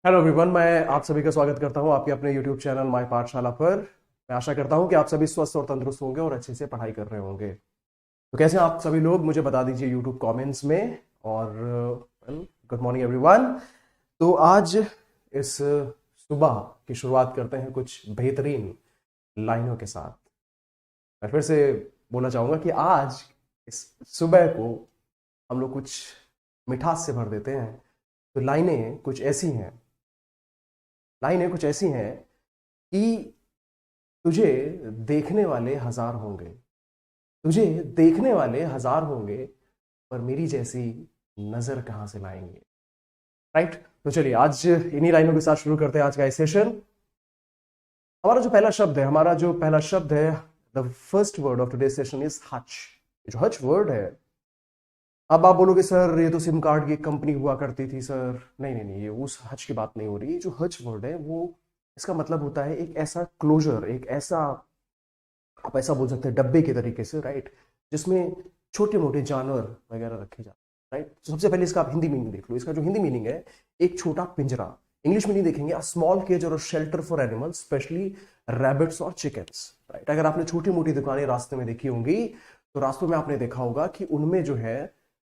Hello everyone, मैं आप सभी का स्वागत करता हूं आपके अपने यूट्यूब चैनल माय पाठशाला पर। मैं आशा करता हूं कि आप सभी स्वस्थ और तंदुरुस्त होंगे और अच्छे से पढ़ाई कर रहे होंगे। तो कैसे हैं आप सभी लोग, मुझे बता दीजिए यूट्यूब कमेंट्स में। और गुड मॉर्निंग एवरीवन। तो आज इस सुबह की शुरुआत करते हैं कुछ बेहतरीन लाइनों के साथ। मैं फिर से बोलना चाहूंगा कि आज इस सुबह को हम लोग कुछ मिठास से भर देते हैं। तो लाइनें कुछ ऐसी हैं कि तुझे देखने वाले हजार होंगे, तुझे देखने वाले हजार होंगे, पर मेरी जैसी नजर कहां से लाएंगे। राइट। तो चलिए आज इन्हीं लाइनों के साथ शुरू करते हैं आज का सेशन। हमारा जो पहला शब्द है, the first word of today session is Hutch. जो हच वर्ड है, अब आप बोलोगे सर ये तो सिम कार्ड की कंपनी हुआ करती थी सर। नहीं नहीं नहीं, ये उस हच की बात नहीं हो रही। जो हच वर्ड है वो, इसका मतलब होता है एक ऐसा क्लोजर, एक ऐसा, आप ऐसा बोल सकते हैं डब्बे के तरीके से, राइट, जिसमें छोटे मोटे जानवर वगैरह रखे जाते हैं। राइट। तो सबसे पहले इसका आप हिंदी मीनिंग देख लो। इसका जो हिंदी मीनिंग है, एक छोटा पिंजरा। इंग्लिश मीनिंग देखेंगे, अ स्मॉल केज और shelter for animals, specially rabbits और चिकन्स। राइट। अगर आपने छोटी मोटी दुकानें रास्ते में देखी होंगी, तो रास्तों में आपने देखा होगा कि उनमें जो है,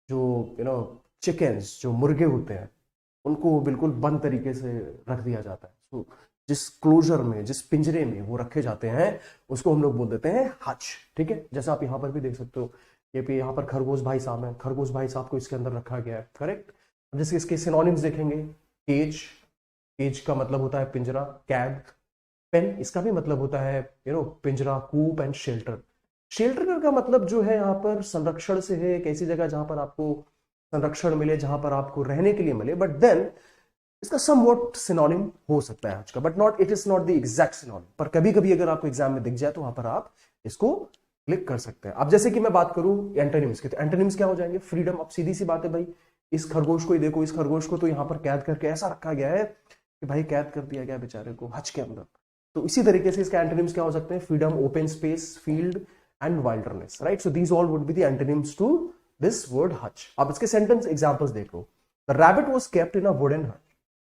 जो चिकन्स, जो मुर्गे होते हैं, उनको बिल्कुल बंद तरीके से रख दिया जाता है। तो जिस क्लोजर में, जिस पिंजरे में वो रखे जाते हैं, उसको हम लोग बोल देते हैं हच। ठीक है। जैसा आप यहाँ पर भी देख सकते हो, ये पे यहाँ पर खरगोश भाई साहब हैं, खरगोश भाई साहब को इसके अंदर रखा गया है। करेक्ट। जैसे इसके सिनोनिम्स देखेंगे, केज, केज का मतलब होता है पिंजरा। कैद, पेन, इसका भी मतलब होता है पिंजरा। कूप एंड शेल्टर, शेल्टर का मतलब जो है यहाँ पर संरक्षण से है, एक ऐसी जगह जहां पर आपको संरक्षण मिले, जहां पर आपको रहने के लिए मिले। बट देन इसका समवॉट सिनोनिम हो सकता है आज का, but not, it is not the exact synonym. पर कभी कभी अगर आपको एग्जाम में दिख जाए तो वहां पर आप इसको क्लिक कर सकते हैं। अब जैसे कि मैं बात करूं एंटोनिम्स की, तो एंटोनिम्स क्या हो जाएंगे? फ्रीडम। अब सीधी सी बात है भाई, इस खरगोश को ही देखो, इस खरगोश को तो यहाँ पर कैद करके ऐसा रखा गया है कि भाई कैद कर दिया गया बेचारे को हच के अंदर। तो इसी तरीके से इसके एंटोनिम्स क्या हो सकते हैं? Freedom, open space, field and wilderness. Right. So these all would be the antonyms to this word hutch. अब इसके सेंटेंस एग्जांपल्स देख लो। The rabbit was kept in a wooden hutch.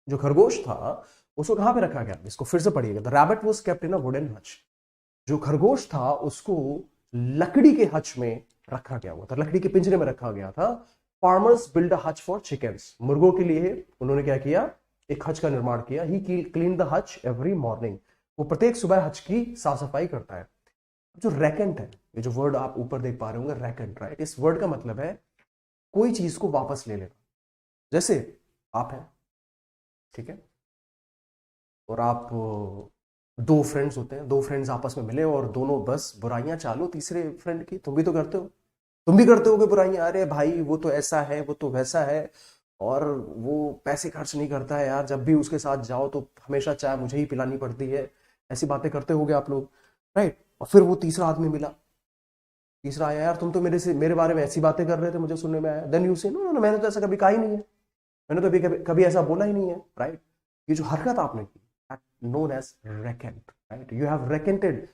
जो खरगोश था उसको कहां पे रखा गया? इसको फिर से पढ़िएगा। The rabbit was kept in a wooden hutch. जो खरगोश था उसको लकड़ी के हच में रखा गया हुआ था, लकड़ी के पिंजरे में रखा गया था। Farmers build a Hutch for chickens. मुर्गों के लिए उन्होंने क्या किया? एक हच का निर्माण किया। He clean the hutch every morning. वो प्रत्येक सुबह हच की साफ सफाई करता है। जो रैकेंट है, ये जो वर्ड आप ऊपर देख पा रहे होंगे, रैकेंट, राइट, इस वर्ड का मतलब है कोई चीज को वापस ले लेना। जैसे आप हैं, ठीक है, और आप, दो फ्रेंड्स होते हैं, दो फ्रेंड्स आपस में मिले और दोनों बस बुराइयां चालू तीसरे फ्रेंड की। तुम भी तो करते हो, तुम भी करते होगे बुराइयां। अरे भाई वो तो ऐसा है, वो तो वैसा है, और वो पैसे खर्च नहीं करता है यार, जब भी उसके साथ जाओ तो हमेशा चाय मुझे ही पिलानी पड़ती है। ऐसी बातें करते होगे आप लोग, राइट। और फिर वो तीसरा आदमी मिला, तीसरा आया, यार तुम तो मेरे बारे में ऐसी बातें कर रहे थे, मुझे सुनने में आया। देन यू से नो नो, मैंने तो ऐसा कभी कहा ही नहीं है, मैंने तो कभी ऐसा बोला ही नहीं है, राइट। ये जो हरकत आपने की, known as recant, right. You have recanted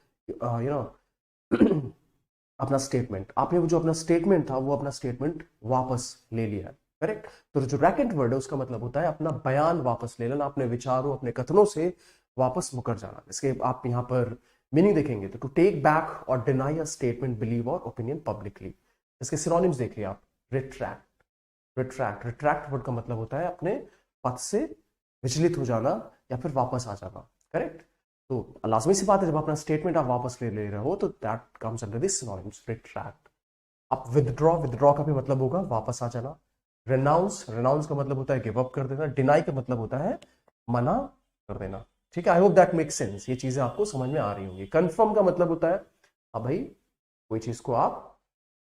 अपना स्टेटमेंट। आपने वो जो अपना स्टेटमेंट था, वो अपना स्टेटमेंट वापस ले लिया है। करेक्ट। तो जो रेकेंट वर्ड है उसका मतलब होता है अपना बयान वापस ले लेना, अपने विचारों, अपने कथनों से वापस मुकर जाना। इसके आप यहाँ पर मीनिंग देखेंगे तो टू टेक बैक और डिनाई अ स्टेटमेंट, बिलीव और ओपिनियन पब्लिकली। इसके सिनोनिम्स देखिए आप। रिट्रैक्ट, रिट्रैक्ट, रिट्रैक्ट वर्ड का मतलब होता है अपने पद से विचलित हो जाना या फिर वापस आ जाना। करेक्ट। तो लाजमी सी बात है, जब अपना स्टेटमेंट आप वापस ले रहे हो तो that comes under this synonyms, retract. आप विदड्रॉ, विदड्रॉ का भी मतलब होगा वापस आ जाना। रेनाउंस, रेनाउंस का मतलब होता है गिव अप कर देना। डिनाई का मतलब होता है मना कर देना। ठीक है। आई होप दैट मेक सेंस। ये चीजें आपको समझ में आ रही होंगी। कंफर्म का मतलब होता है, अब भाई कोई चीज को आप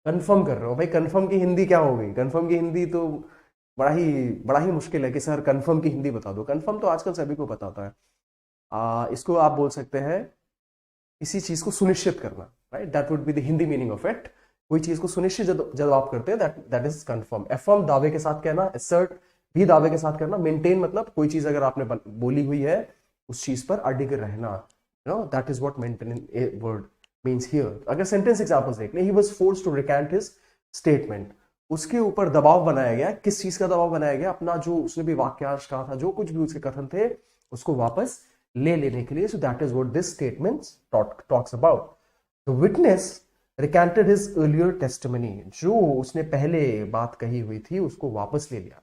कंफर्म कर रहे हो। भाई कंफर्म की हिंदी क्या होगी? कंफर्म की हिंदी तो बड़ा ही मुश्किल है कि सर कंफर्म की हिंदी बता दो। कंफर्म तो आजकल सभी को पता होता है। इसको आप बोल सकते हैं किसी चीज को सुनिश्चित करना, right. That would be the Hindi meaning of it. कोई चीज को सुनिश्चित जब जब आप करते हैं, that that is confirm. Affirm, दावे के साथ कहना। एसर्ट, भी दावे के साथ करना। मेंटेन मतलब कोई चीज अगर आपने बोली हुई है, उस चीज पर अडिग रहना। That is what maintain word means here. अगर सेंटेंस एग्जांपल्स देख लें, he was forced to recant his statement. उसके ऊपर दबाव बनाया गया। किस चीज का दबाव बनाया गया? अपना जो उसने भी वाक्यांश कहा था, जो कुछ भी उसके कथन थे, उसको वापस ले लेने के लिए। So that is what this statement talks about. The witness recanted his earlier testimony, जो उसने पहले बात कही हुई थी उसको वापस ले लिया।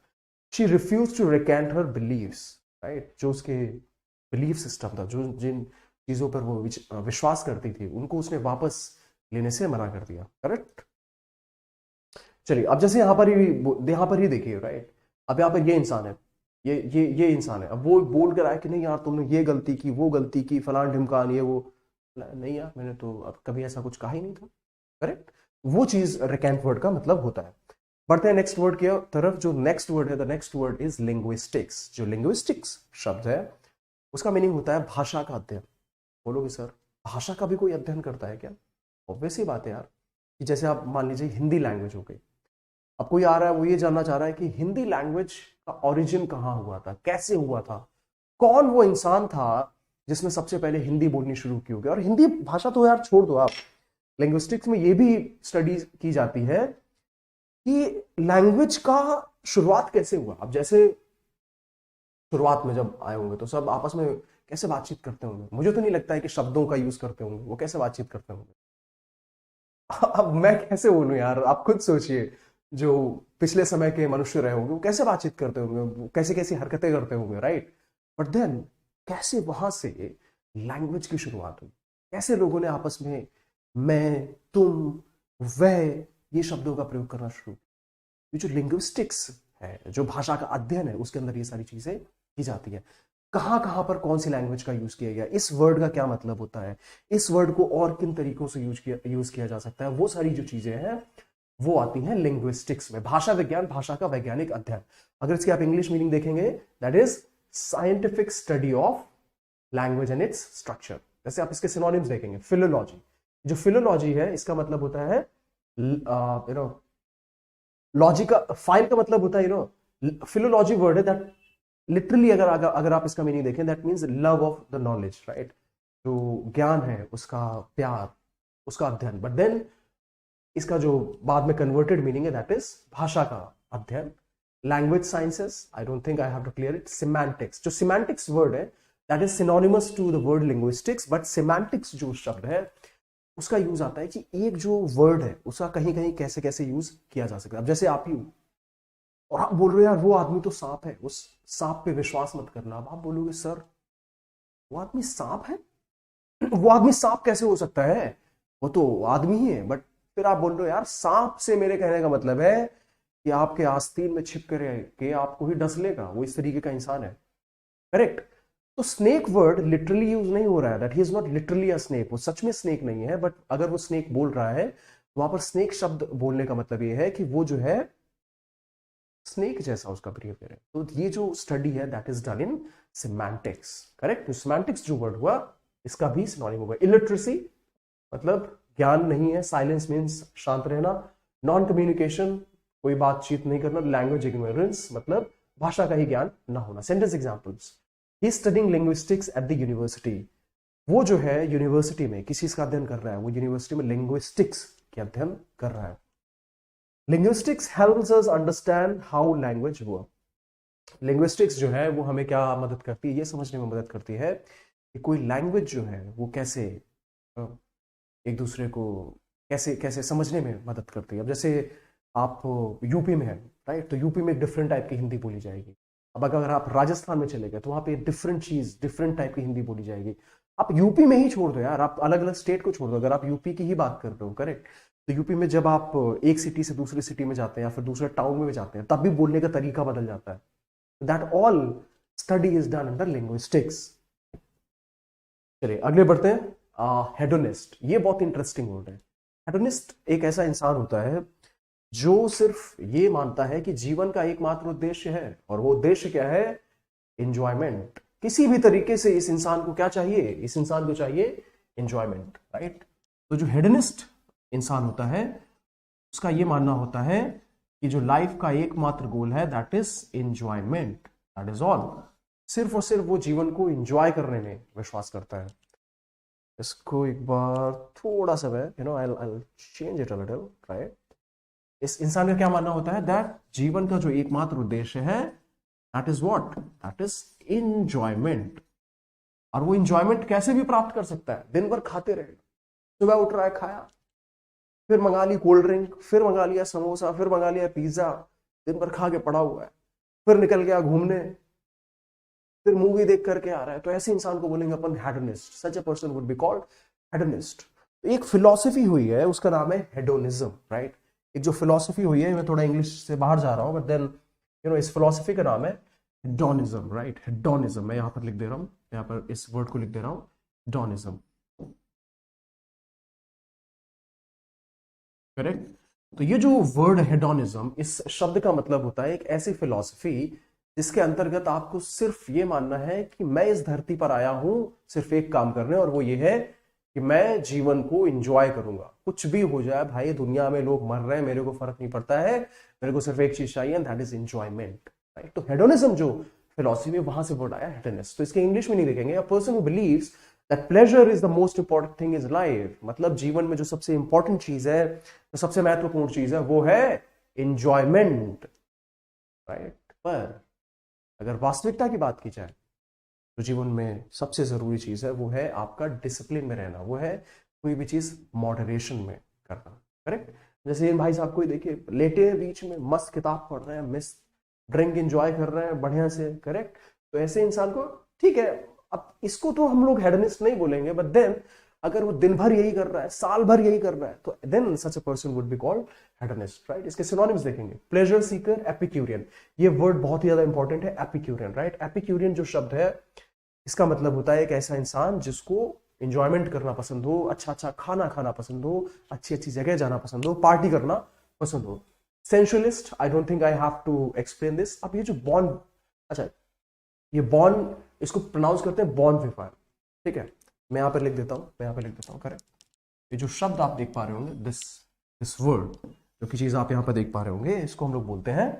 She refuse to recant her believes, right? जो उसके बिलीफ सिस्टम था, जो जिन चीजों पर वो विश्वास करती थी, उनको उसने वापस लेने से मना कर दिया। करेक्ट? चलिए, अब जैसे यहां पर ही देखिए, राइट? अब यहाँ पर ये इंसान है, ये इंसान है। अब वो बोल कर आया कि नहीं यार, तुमने ये गलती की, वो गलती की, फलान ढिमकान, ये वो। नहीं यार, मैंने तो अब कभी ऐसा कुछ कहा ही नहीं था। करेक्ट? वो चीज रिकैंट वर्ड का मतलब होता है। बढ़ते हैं नेक्स्ट वर्ड की तरफ। जो नेक्स्ट वर्ड है, the next word is linguistics. जो लिंग्विस्टिक्स शब्द है, उसका मीनिंग होता है भाषा का अध्ययन। बोलोगे सर, भाषा का भी कोई अध्ययन करता है क्या? ऑब्वियस ही बात है यार, कि जैसे आप मान लीजिए हिंदी लैंग्वेज हो गई। अब कोई आ रहा है, वो ये जानना चाह रहा है कि हिंदी लैंग्वेज का ओरिजिन कहाँ हुआ था, कैसे हुआ था, कौन वो इंसान था जिसने सबसे पहले हिंदी बोलनी शुरू की होगी। और हिंदी भाषा तो यार छोड़ दो आप, लिंग्विस्टिक्स में ये भी स्टडी की जाती है कि लैंग्वेज का शुरुआत कैसे हुआ। अब जैसे शुरुआत में जब आए होंगे तो सब आपस में कैसे बातचीत करते होंगे? मुझे तो नहीं लगता है कि शब्दों का यूज करते होंगे। वो कैसे बातचीत करते होंगे? अब मैं कैसे बोलूं यार, आप खुद सोचिए। जो पिछले समय के मनुष्य रहे होंगे, वो कैसे बातचीत करते होंगे, कैसे कैसी हरकतें करते होंगे, राइट? बट देन कैसे वहां से लैंग्वेज की शुरुआत हुई, कैसे लोगों ने आपस में मैं, तुम, वह, ये शब्दों का प्रयोग करना शुरू। ये जो लिंग्विस्टिक्स है, जो भाषा का अध्ययन है, उसके अंदर ये सारी चीजें की जाती है। कहां कहां पर कौन सी लैंग्वेज का यूज किया गया, इस वर्ड का क्या मतलब होता है, इस वर्ड को और किन तरीकों से यूज किया जा सकता है, वो सारी जो चीजें हैं वो आती हैं लिंग्विस्टिक्स में। भाषा विज्ञान, भाषा का वैज्ञानिक अध्ययन। अगर इसकी आप इंग्लिश मीनिंग देखेंगे, that is scientific study of language and its structure. जैसे आप इसके सिनोनिम्स देखेंगे, फिलोलॉजी। जो फिलोलॉजी है, इसका मतलब होता है यू नो लॉजी का, फाइल का मतलब होता है फिलोलॉजी वर्ड है दैट लिटरली, अगर आप इसका मीनिंग देखें, that means love of the knowledge, right? जो ज्ञान है उसका प्यार, उसका अध्ययन। बट देन इसका जो बाद में कन्वर्टेड मीनिंग है, दैट इज भाषा का अध्ययन। Language sciences, I don't think I have to clear it. Semantics, जो सिमेंटिक्स वर्ड है, that is synonymous to the word linguistics. But semantics जो शब्द है, उसका यूज आता है कि एक जो वर्ड है उसका कहीं कहीं कैसे कैसे यूज किया जा सकता है। अब जैसे आप ही और आप बोल रहे हो यार वो आदमी तो सांप है, उस सांप पे विश्वास मत करना। अब आप बोलोगे सर वो आदमी सांप है, वो आदमी सांप कैसे हो सकता है, वो तो आदमी ही है। बट फिर आप बोल रहे हो यार सांप से मेरे कहने का मतलब है कि आपके आस्तीन में छिप कर के आपको ही डस लेगा, वो इस तरीके का इंसान है। करेक्ट? तो स्नेक वर्ड लिटरली यूज नहीं हो रहा है, that he is not literally a snake. वो सच में स्नेक नहीं है, बट अगर वो स्नेक बोल रहा है, वहां पर स्नेक शब्द बोलने का मतलब ये है कि वो जो है स्नेक जैसा उसका बिहेवियर है। तो ये जो स्टडी है, that is done in semantics. Correct? Semantics जो वर्ड हुआ, इसका भी सिनोनिम होगा। इलिटरेसी मतलब ज्ञान नहीं है, साइलेंस मीन्स शांत रहना, नॉन कम्युनिकेशन कोई बातचीत नहीं करना, लैंग्वेज इग्नोरेंस मतलब भाषा का ही ज्ञान ना होना। Sentence examples, he studying linguistics at the university. वो जो है यूनिवर्सिटी में किसी चीज का अध्ययन कर रहा है, वो यूनिवर्सिटी में लिंग्विस्टिक्स के अध्ययन कर रहा है। Linguistics helps us understand how language work. Linguistics जो है वो हमें क्या मदद करती है, ये समझने में मदद करती है कि कोई लैंग्वेज जो है वो कैसे एक दूसरे को कैसे कैसे समझने में मदद करती है। अब जैसे आप यूपी में है, राइट? तो यूपी में एक डिफरेंट टाइप की हिंदी बोली जाएगी। अब अगर आप राजस्थान में चले गए तो वहां पे डिफरेंट चीज, डिफरेंट टाइप की हिंदी बोली जाएगी। आप यूपी में ही छोड़ दो यार, आप अलग अलग स्टेट को छोड़ दो, अगर आप यूपी की ही बात कर रहे हो, करेक्ट? तो यूपी में जब आप एक सिटी से दूसरी सिटी में जाते हैं या फिर दूसरे टाउन में जाते हैं, तब भी बोलने का तरीका बदल जाता है। That all study is done under linguistics. चलिए आगे बढ़ते हैं। हेडोनिस्ट, ये बहुत इंटरेस्टिंग वर्ड है। हेडोनिस्ट एक ऐसा इंसान होता है जो सिर्फ ये मानता है कि जीवन का एकमात्र उद्देश्य है, और वो उद्देश्य क्या है? एंजॉयमेंट। किसी भी तरीके से इस इंसान को क्या चाहिए? इस इंसान को चाहिए एंजॉयमेंट, राइट? तो जो हेडोनिस्ट इंसान होता है, उसका ये मानना होता है कि जो लाइफ का एकमात्र गोल है, that is enjoyment, that is all. सिर्फ और सिर्फ वो जीवन को एंजॉय करने में विश्वास करता है। इसको एक बार थोड़ा सा मैं I change it a little, right? इस इंसान का क्या मानना होता है दैट जीवन का जो एकमात्र उद्देश्य है that is what, that is enjoyment. और वो इंजॉयमेंट कैसे भी प्राप्त कर सकता है, दिन भर खाते रहेगा, सुबह उठ रहा है खाया, फिर मंगा ली कोल्ड ड्रिंक, फिर मंगा लिया समोसा, फिर मंगा लिया पिज्जा, दिन भर खा के पड़ा हुआ है, फिर निकल गया घूमने, फिर मूवी देख करके आ रहा है, तो ऐसे इंसान को बोलेंगे अपन hedonist. Such a person would be called hedonist. एक फिलॉसफी हुई है उसका नाम है हेडोनिज्म, राइट। एक जो फिलॉसफी हुई है, मैं थोड़ा इंग्लिश से बाहर जा रहा हूं, बट देन इस फिलॉसफी का नाम है हेडोनिज्म, राइट। हेडोनिज्म मैं यहां पर लिख दे रहा हूं, यहां पर इस वर्ड को लिख दे रहा हूं, हेडोनिज्म, करेक्ट। तो ये जो वर्ड हेडोनिज्म, इस शब्द का मतलब होता है एक ऐसी फिलॉसफी जिसके अंतर्गत आपको सिर्फ ये मानना है कि मैं इस धरती पर आया हूं सिर्फ एक काम करने, और वो ये है कि मैं जीवन को एंजॉय करूंगा, कुछ भी हो जाए भाई, दुनिया में लोग मर रहे हैं, मेरे को फर्क नहीं पड़ता है, मेरे को सिर्फ एक चीज चाहिए, दैट इज एंजॉयमेंट, राइट। तो हेडोनिज्म जो फिलॉसफी, वहां से वर्ड आया हेडोनिस्ट। तो इसके इंग्लिश में नहीं देखेंगे, a person who believes that pleasure is the most important thing is life, मतलब जीवन में जो सबसे इंपॉर्टेंट चीज है, जो सबसे महत्वपूर्ण चीज है, वो है एंजॉयमेंट, राइट। पर अगर वास्तविकता की बात की जाए तो जीवन में सबसे जरूरी चीज है वो है आपका डिसिप्लिन में रहना, वो है कोई भी चीज मॉडरेशन में करना, करेक्ट। जैसे इन भाई साहब को ही देखिए, लेटे हैं बीच में, मस्त किताब पढ़ रहे हैं, मस्त ड्रिंक एंजॉय कर रहे हैं बढ़िया से, करेक्ट। तो ऐसे इंसान को ठीक है, अब इसको तो हम लोग हेडनिस्ट नहीं बोलेंगे, बट देन अगर वो दिन भर यही कर रहा है, साल भर यही कर रहा है, तो then such a person would be called hedonist, right. इसके सिनोनिम्स देखेंगे, प्लेजर सीकर, एपिक्यूरियन। ये वर्ड बहुत ही ज्यादा इंपॉर्टेंट है, एपिक्यूरियन, राइट। एपिक्यूरियन जो शब्द है, इसका मतलब होता है एक ऐसा इंसान जिसको इंजॉयमेंट करना पसंद हो, अच्छा अच्छा खाना खाना पसंद हो, अच्छी अच्छी जगह जाना पसंद हो, पार्टी करना पसंद हो। Sensualist, I don't think I have to explain this. अब ये जो बॉर्न, अच्छा ये बॉर्न, इसको प्रोनाउंस करते हैं बॉर्न विफर, ठीक है। मैं यहां पर लिख देता हूं, मैं यहां पर लिख देता हूं, करेक्ट। ये जो शब्द आप देख पा रहे होंगे, दिस दिस वर्ड, जो की चीज आप यहां पर देख पा रहे होंगे, इसको हम लोग बोलते हैं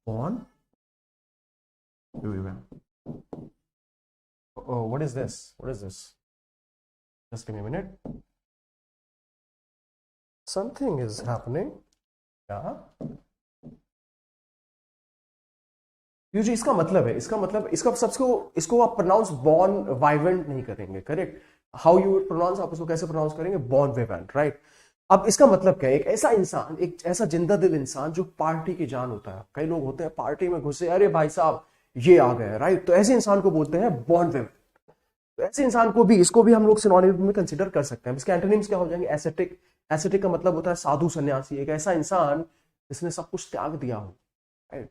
born. Oh, what is this? What is this? Just give me a minute. Something is happening. Yeah. ये जो इसका मतलब है, इसका मतलब, इसका सबको, इसको आप प्रोनाउंस बॉर्न वाइवेंट नहीं करेंगे, करेक्ट। हाउ यू प्रोनाउंस, आप इसको कैसे प्रोनाउंस करेंगे, बॉर्न वाइवेंट, राइट। अब इसका मतलब क्या है, एक ऐसा इंसान, एक ऐसा जिंदा दिल इंसान जो पार्टी की जान होता है। कई लोग होते हैं पार्टी में घुसे, अरे भाई साहब ये आ गए, राइट। तो ऐसे इंसान को बोलते हैं बॉर्न वाइवेंट। तो ऐसे इंसान को भी, इसको भी हम लोग सिनोनिम में कंसीडर कर सकते हैं। इसके एंटोनिम्स क्या हो जाएंगे, एसेटिक। एसेटिक का मतलब होता है साधु सन्यासी, एक ऐसा इंसान जिसने सब कुछ त्याग दिया हो, राइट।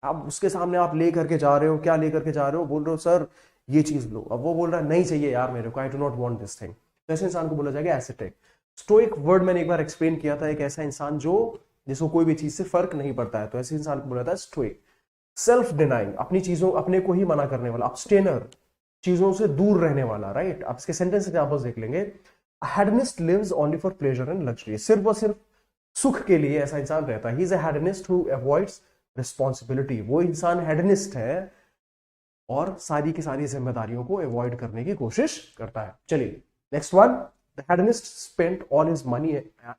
अब उसके सामने आप ले करके जा रहे हो, क्या ले करके जा रहे हो, बोल रहे हो सर ये चीज लो, अब वो बोल रहा है नहीं चाहिए यार मेरे को, I do not want this thing, तो ऐसे इंसान को बोला जाएगा एसेटिक। स्टोइक वर्ड मैंने एक बार एक्सप्लेन किया था, एक ऐसा इंसान जो, जिसको कोई भी चीज से फर्क नहीं पड़ता है, तो ऐसे इंसान को बोला जाता है स्टोइक। सेल्फ डिनाइंग, अपनी चीजों, अपने को ही मना करने वाला, अब्सटेनर, चीजों से दूर रहने वाला, राइट। आप इसके सेंटेंस एग्जांपल्स देख लेंगे। Hedonist lives only for pleasure and luxury, सिर्फ और सिर्फ सुख के लिए ऐसा इंसान रहता है। He is a hedonist who avoids responsibility, वो इंसान हेडनिस्ट है और सारी की सारी जिम्मेदारियों को अवॉइड करने की कोशिश करता है। चलिए next one, the hedonist spent all his money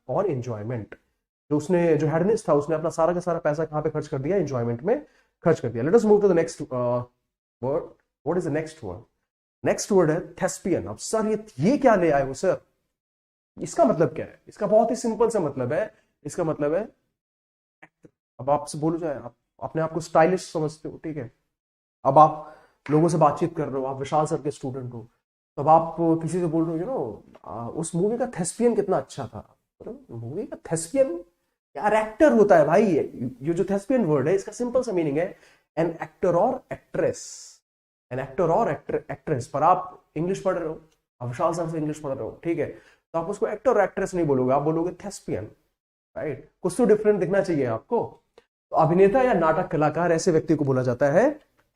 on enjoyment. जो हेडनिस्ट था उसने अपना सारा का सारा पैसा कहां पे खर्च कर दिया, एंजॉयमेंट में खर्च कर दिया। Let us move to the next word. What is the next word? Next word है थेस्पियन। अब सर ये क्या ले आए हो सर, इसका मतलब क्या है? इसका बहुत ही सिंपल सा मतलब है, इसका मतलब है एक्टर। अब आपसे बोलो जाए, आप अपने आप को स्टाइलिश समझते हो, ठीक है। अब आप लोगों से बातचीत कर रहे हो, आप विशाल सर के स्टूडेंट हो, तब आप किसी से बोल रहे हो, उस मूवी का थेस्पियन कितना अच्छा था, मूवी का थेस्पियन यार एक्टर होता है भाई। ये जो थेस्पियन वर्ड है, इसका सिंपल सा मीनिंग है एन एक्टर और एक्ट्रेस, एन एक्टर और एक्ट्रेस। पर आप इंग्लिश पढ़ रहे हो, आप विशाल सर से इंग्लिश पढ़ रहे हो, ठीक है, तो आप उसको एक्टर और एक्ट्रेस नहीं बोलोगे, आप बोलोगे थेस्पियन, राइट। कुछ तो डिफरेंट दिखना चाहिए आपको। तो अभिनेता या नाटक कलाकार, ऐसे व्यक्ति को बोला जाता है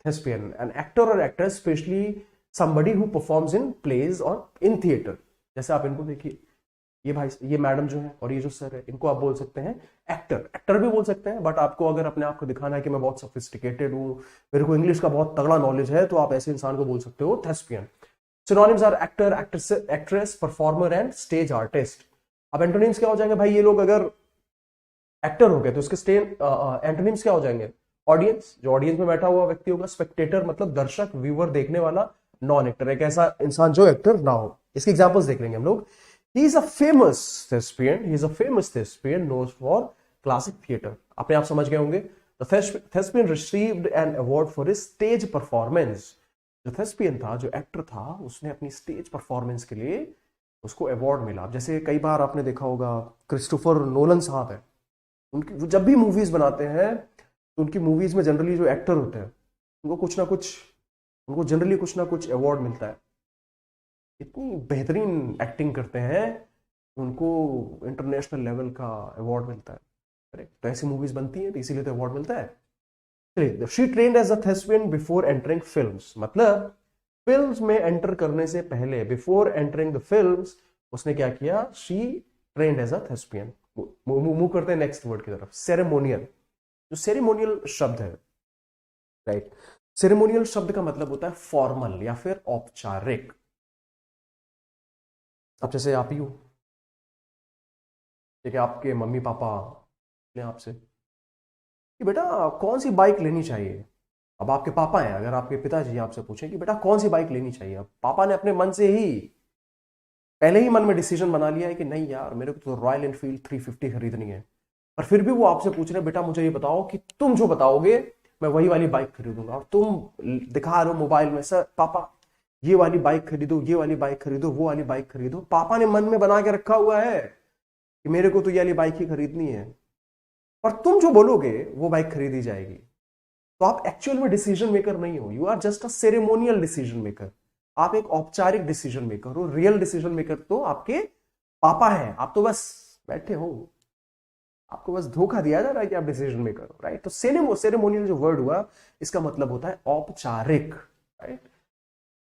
थेस्पियन। एन एक्टर और actress, specially somebody who performs in plays और in theater। जैसे आप इनको देखिए, ये भाई, ये मैडम जो है और ये जो सर है, इनको आप बोल सकते हैं एक्टर। एक्टर भी बोल सकते हैं, बट आपको अगर अपने आप को दिखाना है कि मैं बहुत सोफिस्टिकेटेड हूं, मेरे को इंग्लिश का बहुत तगड़ा नॉलेज है, तो आप ऐसे इंसान को बोल सकते हो thespian. Synonyms are actor, actress, performer and stage artist. अब एंटोनिम्स क्या हो जाएंगे भाई? ये लोग अगर एक्टर हो गया तो उसके एंटोनिम्स क्या हो जाएंगे? ऑडियंस, जो ऑडियंस में बैठा हुआ व्यक्ति होगा, स्पेक्टेटर मतलब दर्शक, व्यूअर देखने वाला, नॉन एक्टर एक ऐसा इंसान जो एक्टर ना हो। इसके एग्जांपल्स देख लेंगे हम लोग। ही is a famous thespian, he is a famous thespian known for classic theatre. अपने आप समझ गए होंगे। The thespian received an award for his stage performance। जो thespian था, जो एक्टर था, उसने अपनी स्टेज परफॉर्मेंस के लिए उसको अवार्ड मिला। जैसे कई बार आपने देखा होगा क्रिस्टोफर नोलन साहब है, उनकी वो जब भी मूवीज बनाते हैं तो उनकी मूवीज में जनरली जो एक्टर होते हैं उनको कुछ ना कुछ, उनको जनरली कुछ ना कुछ अवार्ड मिलता है। इतनी बेहतरीन एक्टिंग करते हैं, उनको इंटरनेशनल लेवल का अवार्ड मिलता है। करेक्ट, तो ऐसी मूवीज बनती हैं तो इसीलिए तो अवार्ड मिलता है। चलिए, she trained as a thespian before entering films, मतलब फिल्म्स में एंटर करने से पहले, बिफोर एंटरिंग द फिल्म्स, उसने क्या किया? She trained as a thespian। Move करते हैं नेक्स्ट वर्ड की तरफ, सेरेमोनियल। जो सेरेमोनियल शब्द है, राइट, सेरेमोनियल शब्द का मतलब होता है फॉर्मल या फिर औपचारिक। अब जैसे आप ही हो, ठीक है, आपके मम्मी पापा ने आपसे कि बेटा कौन सी बाइक लेनी चाहिए। अब आपके पापा हैं, अगर आपके पिताजी आपसे पूछें कि बेटा कौन सी बाइक लेनी चाहिए, अब पापा ने अपने मन से ही पहले ही मन में डिसीजन बना लिया है कि नहीं यार, मेरे को तो रॉयल एनफील्ड 350 खरीदनी है। पर फिर भी वो आपसे पूछ रहे हैं बेटा मुझे ये बताओ कि तुम जो बताओगे मैं वही वाली बाइक खरीदूंगा, और तुम दिखा रहे हो मोबाइल में, सर पापा ये वाली बाइक खरीदो, ये वाली बाइक खरीदो, वो वाली बाइक खरीदो। पापा ने मन में बना के रखा हुआ है कि मेरे को तो ये वाली बाइक ही खरीदनी है, और तुम जो बोलोगे वो बाइक खरीदी जाएगी। तो आप एक्चुअल में डिसीजन मेकर नहीं हो, you are just a ceremonial decision maker. आप एक औपचारिक डिसीजन मेकर हो। रियल डिसीजन मेकर तो आपके पापा हैं, आप तो बस बैठे हो, आपको बस धोखा दिया जा रहा है कि आप डिसीजन मेकर हो, राइट। तो सेरेमोनियल जो वर्ड हुआ, इसका मतलब होता है औपचारिक, राइट,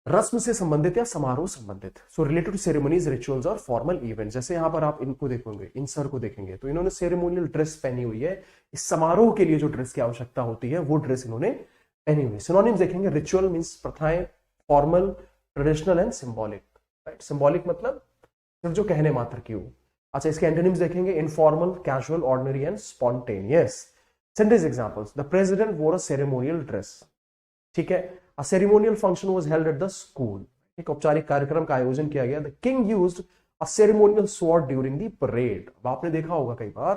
रस्म से संबंधित या समारोह संबंधित। So related to ceremonies, rituals और फॉर्मल इवेंट। जैसे यहां पर आप इनको देखोगे, इन सर को देखेंगे तो इन्होंने सेरेमोनियल ड्रेस पहनी हुई है। इस समारोह के लिए जो ड्रेस की आवश्यकता होती है वो ड्रेस इन्होंने पहनी हुई है। सिनोनिम्स देखेंगे, रिचुअल मीन्स प्रथाएं, formal, traditional and symbolic, right. Symbolic मतलब सिर्फ जो कहने मात्र की हो। अच्छा, इसके एंटोनिम्स देखेंगे, informal, casual, ordinary and spontaneous. Sentence examples, the president wore a ceremonial dress, ठीक है। A ceremonial function was held at the school, एक औपचारिक कार्यक्रम का आयोजन किया गया। The king used a ceremonial sword during the parade. अब आपने देखा होगा कई बार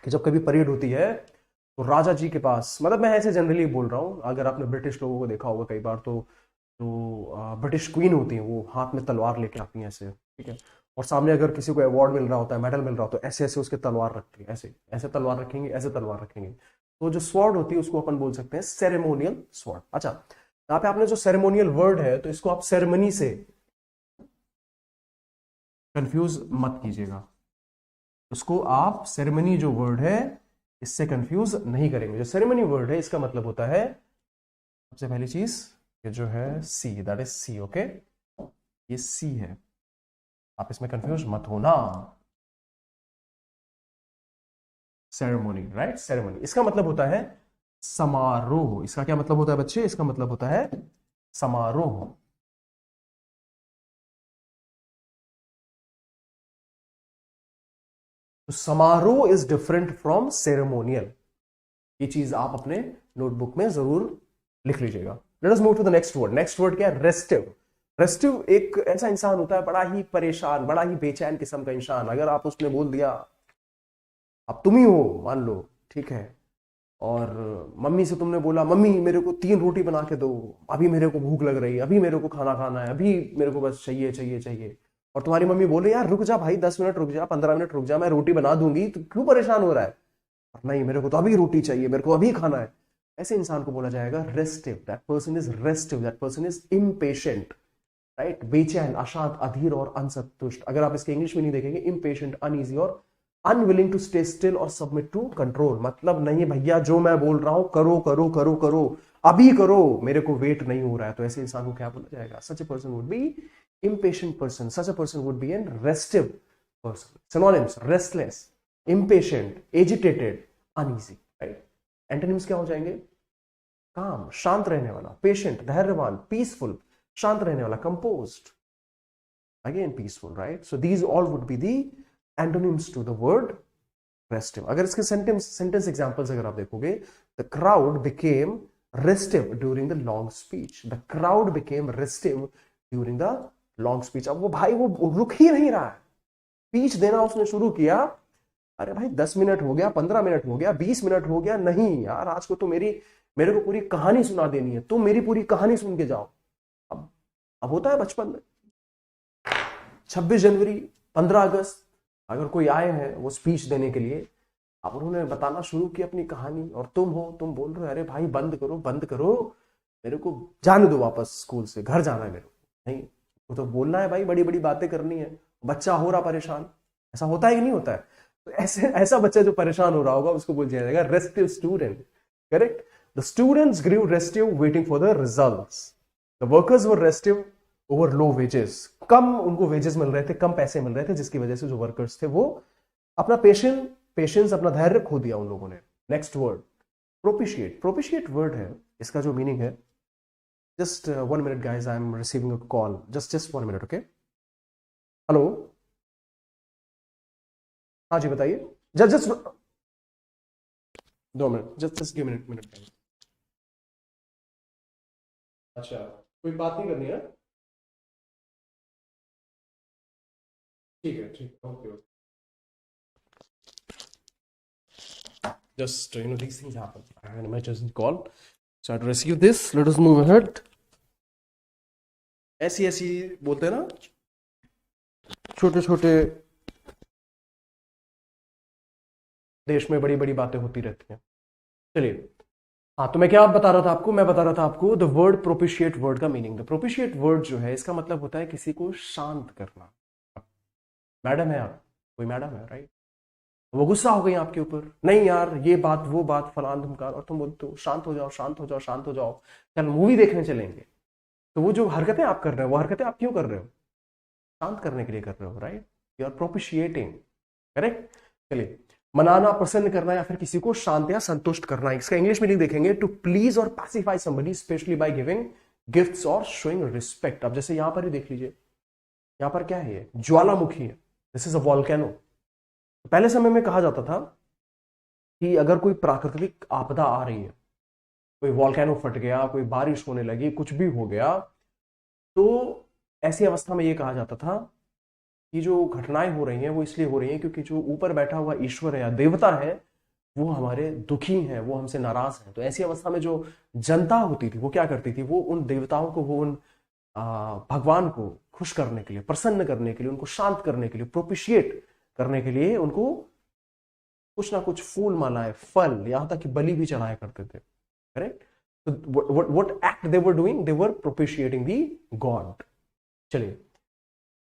कि जब कभी परेड होती है तो राजा जी के पास, मतलब मैं ऐसे जनरली बोल रहा हूं, अगर आपने ब्रिटिश लोगों को देखा होगा कई बार तो ब्रिटिश क्वीन होती है, वो हाथ में तलवार लेके आती हैं ऐसे, ठीक है, और सामने अगर किसी को अवार्ड मिल रहा होता है, मेडल मिल रहा होता है, ऐसे ऐसे उसके तलवार रखती है, ऐसे ऐसे तलवार रखेंगे, ऐसे तलवार रखेंगे। तो जो स्वॉर्ड होती है उसको अपन बोल सकते हैं सेरेमोनियल स्वॉर्ड। अच्छा, यहाँ पे आपने जो सेरेमोनियल वर्ड है तो इसको आप सेरेमनी से कंफ्यूज मत कीजिएगा। उसको आप सेरेमनी जो वर्ड है इससे कंफ्यूज नहीं करेंगे। जो सेरेमनी वर्ड है इसका मतलब होता है, सबसे पहली चीज ये जो है सी, दैट इज सी, ओके, ये सी है, आप इसमें कंफ्यूज मत होना। सेरेमोनी, राइट, सेरेमनी इसका मतलब होता है समारोह। इसका क्या मतलब होता है बच्चे? इसका मतलब होता है समारोह। तो समारोह इज डिफरेंट फ्रॉम सेरेमोनियल। ये चीज आप अपने नोटबुक में जरूर लिख लीजिएगा। Let us move to the next word. Next word क्या है? रेस्टिव। रेस्टिव एक ऐसा इंसान होता है बड़ा ही परेशान, बड़ा ही बेचैन किस्म का इंसान। अगर आप उसने बोल दिया, अब तुम ही हो मान लो, ठीक है, और मम्मी से तुमने बोला मम्मी मेरे को 3 रोटी बना के दो, अभी मेरे को भूख लग रही है, अभी मेरे को खाना खाना है, अभी मेरे को बस चाहिए चाहिए चाहिए, और तुम्हारी मम्मी बोले यार रुक जा भाई, 10 मिनट रुक जा, 15 मिनट रुक जा, मैं रोटी बना दूंगी, तो क्यों परेशान हो रहा है? नहीं मेरे को तो अभी रोटी चाहिए, मेरे को अभी खाना है। ऐसे इंसान को बोला जाएगा restive. That person is restive, that person is impatient, right, बेचैन, अशांत, अधीर और असंतुष्ट। अगर आप इसके इंग्लिश में नहीं देखेंगे, इम्पेशेंट, अनईजी और अनविलिंग टू स्टे स्टिल और सबमिट टू कंट्रोल। मतलब नहीं भैया जो मैं बोल रहा हूं करो करो करो करो, अभी करो, मेरे को वेट नहीं हो रहा है। तो ऐसे इंसान को क्या बोला जाएगा? Such a person would be impatient person. Such a person would be a restive person. Synonyms: restless, impatient, agitated, uneasy, right? Antonyms क्या हो जाएंगे? काम, शांत रहने वाला, patient, धैर्यवान, peaceful, शांत रहने वाला, composed, again peaceful, right? So these all would be the antonyms to the word restive. अगर इसके सेंटेंस एग्जांपल्स अगर आप देखोगे, the crowd became restive during the long speech. The crowd became restive during the long speech. अब वो भाई वो रुक ही नहीं रहा है, स्पीच देना उसने शुरू किया। अरे भाई 10 मिनट हो गया, 15 मिनट हो गया, 20 मिनट हो गया, नहीं यार आज को तो मेरे को पूरी कहानी सुना देनी है, तुम मेरी पूरी कहानी सुन के जाओ। अब होता है बचपन में 26 जनवरी 15 अगस्त अगर कोई आए हैं वो स्पीच देने के लिए, अब उन्होंने बताना शुरू किया अपनी कहानी, और तुम बोल रहे हो अरे भाई बंद करो बंद करो, मेरे को जाने दो, वापस स्कूल से घर जाना है मेरे को। नहीं, वो तो बोलना है भाई, बड़ी बड़ी बातें करनी है, बच्चा हो रहा परेशान। ऐसा होता है कि नहीं होता है? तो ऐसा बच्चा जो परेशान हो रहा होगा उसको बोल दिया जाएगा restive student. Correct. The students grew restive waiting for the results. The workers were restive over low wages. कम उनको वेजेस मिल रहे थे, कम पैसे मिल रहे थे, जिसकी वजह से जो वर्कर्स थे वो अपना पेशेंस अपना धैर्य खो दिया उन लोगों ने। Next word propitiate. Propitiate word है, इसका जो मीनिंग है, just 1 minute guys, I am receiving a call, just 1 minute, okay. Hello, हाँ जी बताइए। Just 2 minute, just minute. अच्छा, कोई बात नहीं करनी है? ठीक है, okay. Just these things happen. I had an emergency call, so I had to receive this. Let us move ahead. ऐसी बोलते हैं ना, छोटे छोटे देश में बड़ी बड़ी बातें होती रहती हैं। चलिए, हाँ, तो मैं क्या बता रहा था आपको? मैं बता रहा था आपको द वर्ड प्रोपिशिएट वर्ड का मीनिंग। द प्रोपिशिएट वर्ड जो है, इसका मतलब होता है किसी को शांत करना। मैडम है आप, कोई मैडम है, राइट, वो गुस्सा हो गई आपके ऊपर, नहीं यार ये बात वो बात फलान धमकार, और तुम बोलते हो शांत हो जाओ शांत हो जाओ शांत हो जाओ, चल मूवी देखने चलेंगे। तो वो जो हरकतें आप कर रहे हो, वो हरकतें आप क्यों कर रहे हो? शांत करने के लिए कर रहे हो, right. You are propitiating. Correct. चलिए, मनाना, प्रसन्न करना, या फिर किसी को शांत या संतुष्ट करना। इसका इंग्लिश मीनिंग देखेंगे, टू प्लीज और pacify somebody specially by giving gifts और शोइंग रिस्पेक्ट। अब जैसे यहां पर ही देख लीजिए, यहां पर क्या है? ये ज्वालामुखी है, दिस इज अ वॉल्केनो। पहले समय में कहा जाता था कि अगर कोई प्राकृतिक आपदा आ रही है, कोई वॉल्केनो फट गया, कोई बारिश होने लगी, कुछ भी हो गया, तो ऐसी अवस्था में यह कहा जाता था कि जो घटनाएं हो रही हैं वो इसलिए हो रही हैं क्योंकि जो ऊपर बैठा हुआ ईश्वर है या देवता है वो हमारे दुखी हैं, वो हमसे नाराज हैं। तो ऐसी अवस्था में जो जनता होती थी वो क्या करती थी? वो उन देवताओं को, वो उन भगवान को खुश करने के लिए, प्रसन्न करने के लिए, उनको शांत करने के लिए, प्रोपिशिएट करने के लिए उनको कुछ ना कुछ फूल मालाएं, फल, यहां तक कि बलि भी चढ़ाया करते थे। करेक्ट। तो what act they were doing? They were propitiating the god. चलिए,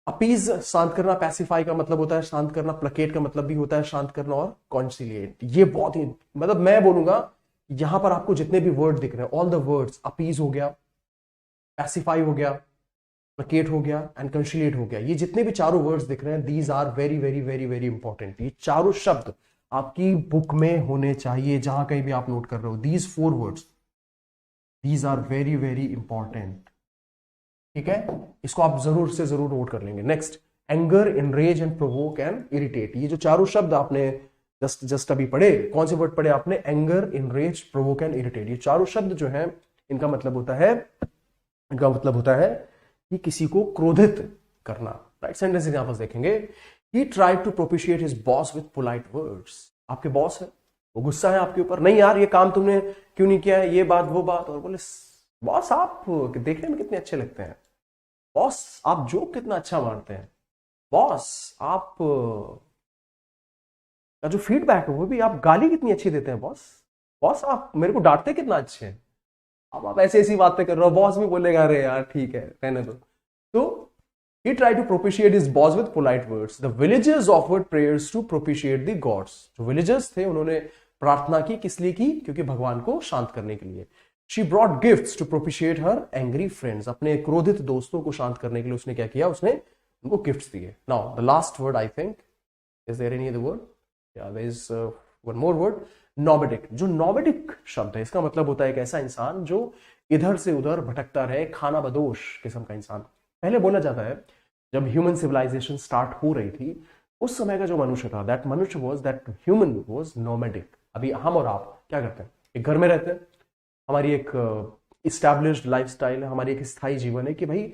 अपीज शांत करना, पैसिफाई का मतलब होता है शांत करना, प्लकेट का मतलब भी होता है शांत करना, और कॉन्सिलिएट। ये बहुत ही, मतलब मैं बोलूंगा यहां पर आपको जितने भी वर्ड दिख रहे हैं, ऑल द वर्ड्स, अपीज हो गया, पैसिफाई हो गया, प्लकेट हो गया, एंड कंसिलिएट हो गया, ये जितने भी चारों वर्ड्स दिख रहे हैं, these are very very very very important. ये चारों शब्द आपकी बुक में होने चाहिए, जहां कहीं भी आप नोट कर रहे हो। These 4 words, these are very very important. ठीक है, इसको आप जरूर से जरूर नोट कर लेंगे। Next, anger, enraged and provoke and irritate. ये जो चारों शब्द आपने जस्ट अभी पढ़े, कौन से वर्ड पढ़े आपने? Anger, enraged, provoke and irritate. ये चारों शब्द जो है, इनका मतलब होता है कि किसी को क्रोधित करना। राइट। सेंटेंस एग्जांपल्स देखेंगे। He tried to propitiate his boss with polite words. आपके बॉस है, वो गुस्सा है आपके ऊपर, नहीं यार ये काम तुमने क्यों नहीं किया है, ये बात वो बात, और बोले बॉस आप देखने में कितने अच्छे लगते हैं, बॉस आप जोक कितना अच्छा मारते हैं, बॉस आप का जो फीडबैक है वो भी, आप गाली कितनी अच्छी देते हैं बॉस, बॉस आप मेरे को डांटते कितना अच्छे हैं। अब आप ऐसी बातें कर रहे हो, बॉस भी बोलेगा अरे यार ठीक है रहने दो। तो he tried to propitiate his boss with polite words. The villagers offered prayers to propitiate the gods. जो villagers थे उन्होंने प्रार्थना की, किस लिए की? क्योंकि भगवान को शांत करने के लिए। She brought gifts to propitiate her angry friends. अपने क्रोधित दोस्तों को शांत करने के लिए उसने क्या किया? उसने उनको गिफ्ट्स दिए। Now the last word I think, is there any other word? Yeah, there is one more word. Nomadic. जो nomadic शब्द है, इसका मतलब होता है एक ऐसा इंसान जो इधर से उधर भटकता रहे, खाना बदोश किस्म का इंसान। पहले बोला जाता है जब ह्यूमन सिविलाइजेशन स्टार्ट हो रही थी, उस समय का जो मनुष्य था, दैट मनुष्य was, that human was nomadic. अभी हम और आप क्या करते हैं, एक घर में रहते हैं, हमारी एक इस्टेब्लिश्ड लाइफस्टाइल है, हमारी एक स्थायी जीवन है कि भाई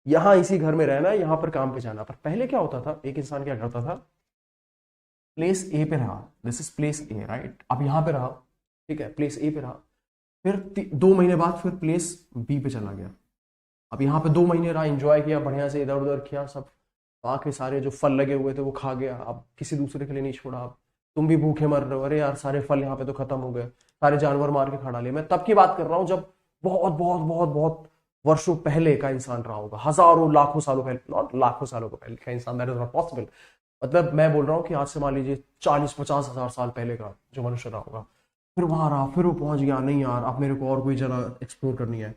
यहाँ इसी घर में रहना है, यहाँ पर काम पे जाना। पर पहले क्या होता था, एक इंसान क्या करता था, प्लेस ए पे रहा, this is place a right, अब यहाँ पे रहा, ठीक है, प्लेस ए पे रहा, फिर 2 महीने बाद फिर प्लेस बी पे चला गया। अब यहाँ पे 2 महीने रहा, एंजॉय किया, बढ़िया से इधर उधर किया सब, वहाँ के सारे जो फल लगे हुए थे वो खा गया, अब किसी दूसरे के लिए नहीं छोड़ा। अब तुम भी भूखे मर रहे हो, अरे यार सारे फल यहाँ पे तो खत्म हो गए, सारे जानवर मार के खा डाले। मैं तब की बात कर रहा हूँ जब बहुत बहुत बहुत बहुत वर्षों पहले का इंसान रहा होगा, हजारों लाखों सालों पहले, नॉट लाखों सालों को पहले का इंसान, दैट इज नॉट पॉसिबल। मतलब मैं बोल रहा हूँ कि आज से मान लीजिए 40-50 हज़ार साल पहले का जो मनुष्य रहा होगा, फिर वहां रहा, फिर वो पहुंच गया, नहीं यार अब मेरे को और कोई जगह एक्सप्लोर करनी है,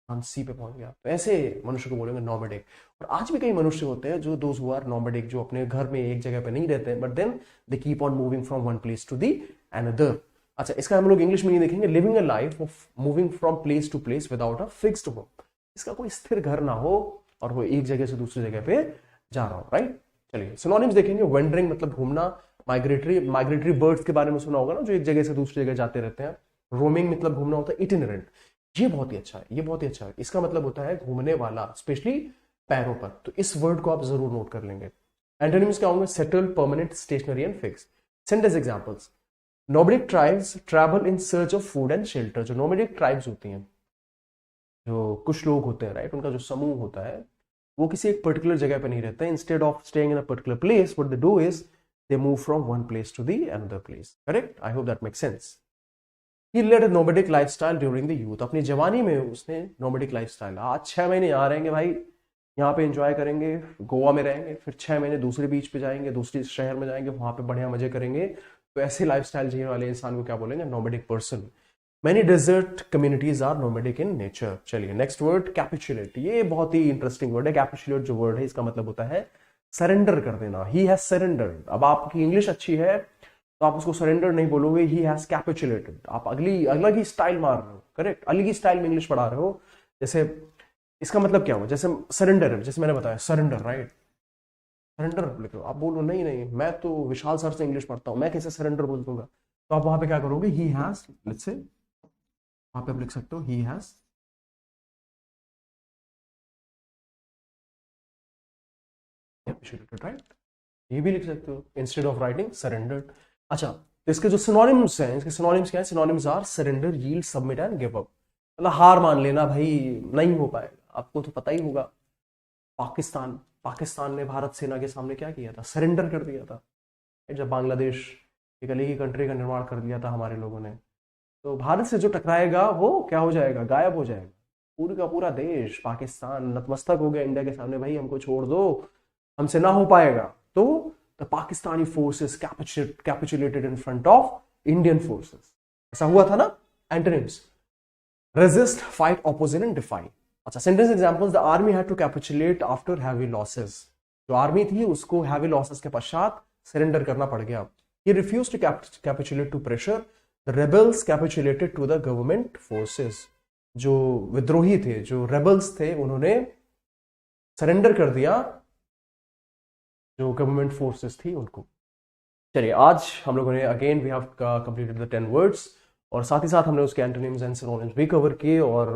सी पे पहुंच गया, तो ऐसे मनुष्य को बोलेंगे नॉमेडिक। और आज भी कई मनुष्य होते हैं जो दोज हु आर नॉमेडिक, जो अपने घर में एक जगह पे नहीं रहते हैं, but then they keep on moving from one place to the another. अच्छा, इसका हम लोग इंग्लिश में नहीं देखेंगे, living a life of moving from place to place without a fixed home. इसका कोई स्थिर घर ना हो और वो एक जगह से दूसरी जगह पे जा रहा हो, राइट। चलिए सिनोनिम्स देखेंगे। वेंडरिंग मतलब घूमना, माइग्रेटरी बर्ड्स के बारे में सुना होगा ना, जो एक जगह से दूसरी जगह जाते रहते हैं। रोमिंग मतलब घूमना होता है। इटिनरेंट, ये बहुत ही अच्छा है, ये बहुत ही अच्छा है, इसका मतलब होता है घूमने वाला, स्पेशली पैरों पर। तो इस वर्ड को आप जरूर नोट कर लेंगे। एंटोनिम्स क्या होंगे, settle, permanent, stationary and fix. Sentence examples, nomadic tribes travel in search of food and shelter. जो नोमैडिक ट्राइब्स होती हैं, जो कुछ लोग होते हैं, राइट, उनका जो समूह होता है, वो किसी एक पर्टिकुलर जगह पे नहीं रहते हैं। Instead of staying in a particular place, what they do is they move from one place to the another place. Correct, I hope that makes sense. He led a nomadic lifestyle during the youth. अपनी जवानी में उसने nomadic lifestyle, आज 6 महीने यहाँ रहेंगे भाई, यहाँ पे एंजॉय करेंगे, गोवा में रहेंगे, फिर 6 महीने दूसरे बीच पे जाएंगे, दूसरी शहर में जाएंगे, वहां पे बढ़िया मजे करेंगे। तो ऐसे लाइफस्टाइल जीने वाले इंसान को क्या बोलेंगे, nomadic person. Many desert communities are nomadic in nature। चलिए नेक्स्ट वर्ड, कैपिचुलेट। ये बहुत ही इंटरेस्टिंग वर्ड है। कैपिचुलेट जो वर्ड है, इसका मतलब होता है सरेंडर कर देना। He has surrendered. अब आपकी इंग्लिश अच्छी है तो आप उसको सरेंडर नहीं बोलोगे, ही हैज कैपिचुलेटेड। आप अलग ही स्टाइल मार रहे हो, करेक्ट, अलग ही स्टाइल में इंग्लिश पढ़ा रहे हो। जैसे इसका मतलब क्या हुआ, जैसे सरेंडर है, जैसे मैंने बताया सरेंडर, राइट, सरेंडर लिख रहे हो, आप बोलो नहीं नहीं मैं तो विशाल सर से इंग्लिश पढ़ता हूँ, मैं कैसे सरेंडर बोल दूंगा। तो आप वहां पे क्या करोगे, ही हैज, लेट्स से वहां पे आप लिख सकते हो ही हैज कैपिचुलेटेड, राइट, ये भी लिख सकते हो इंस्टेड ऑफ राइटिंग सरेंडर्ड। अच्छा, तो इसके जो सिनोनिम्स हैं, इसके सिनोनिम्स क्या है, synonyms are surrender, yield, submit and give up. मतलब हार मान लेना भाई, नहीं हो पाएगा। आपको तो पता ही होगा, पाकिस्तान ने भारत सेना के सामने क्या किया था, सरेंडर कर दिया था। जब बांग्लादेश एक अलग ही कंट्री का निर्माण कर दिया था हमारे लोगों ने, तो भारत से जो टकराएगा वो क्या हो जाएगा, गायब हो जाएगा। पूरी का पूरा देश पाकिस्तान नतमस्तक हो गया इंडिया के सामने, भाई हमको छोड़ दो, हमसे ना हो पाएगा। तो the Pakistani forces capitulated in front of Indian forces. ऐसा हुआ था ना। Antonyms, resist, fight, opposite and defy. अच्छा, sentence examples, the army had to capitulate after heavy losses. जो आर्मी थी उसको हैवी लॉसेस के पश्चात सरेंडर करना पड़ गया। He refuse to capitulate to pressure, the rebels capitulated to the government forces. जो विद्रोही थे, जो रेबल्स थे, उन्होंने सरेंडर कर दिया जो गवर्नमेंट फोर्सेस थी उनको। चलिए आज हम लोगों ने again we have completed the 10 words, और साथ ही साथ हमने उसके एंटोनिम्स एंड सिनोनिम्स भी कवर किए और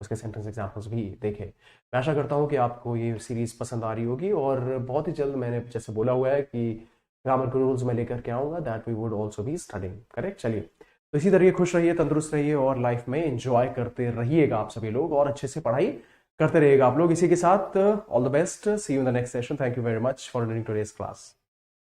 उसके सेंटेंस एग्जांपल्स भी देखे। मैं आशा करता हूँ कि आपको ये सीरीज पसंद आ रही होगी, और बहुत ही जल्द मैंने जैसे बोला हुआ है कि ग्रामर के रूल्स में लेकर के आऊँगा, that we would also be studying. Correct. चलिए, तो इसी तरह खुश रहिए, तंदुरुस्त रहिए और लाइफ में एंजॉय करते रहिएगा आप सभी लोग, और अच्छे से पढ़ाई करते रहिएगा आप लोग। इसी के साथ all the best, see you in the next session. Thank you very much for attending today's class.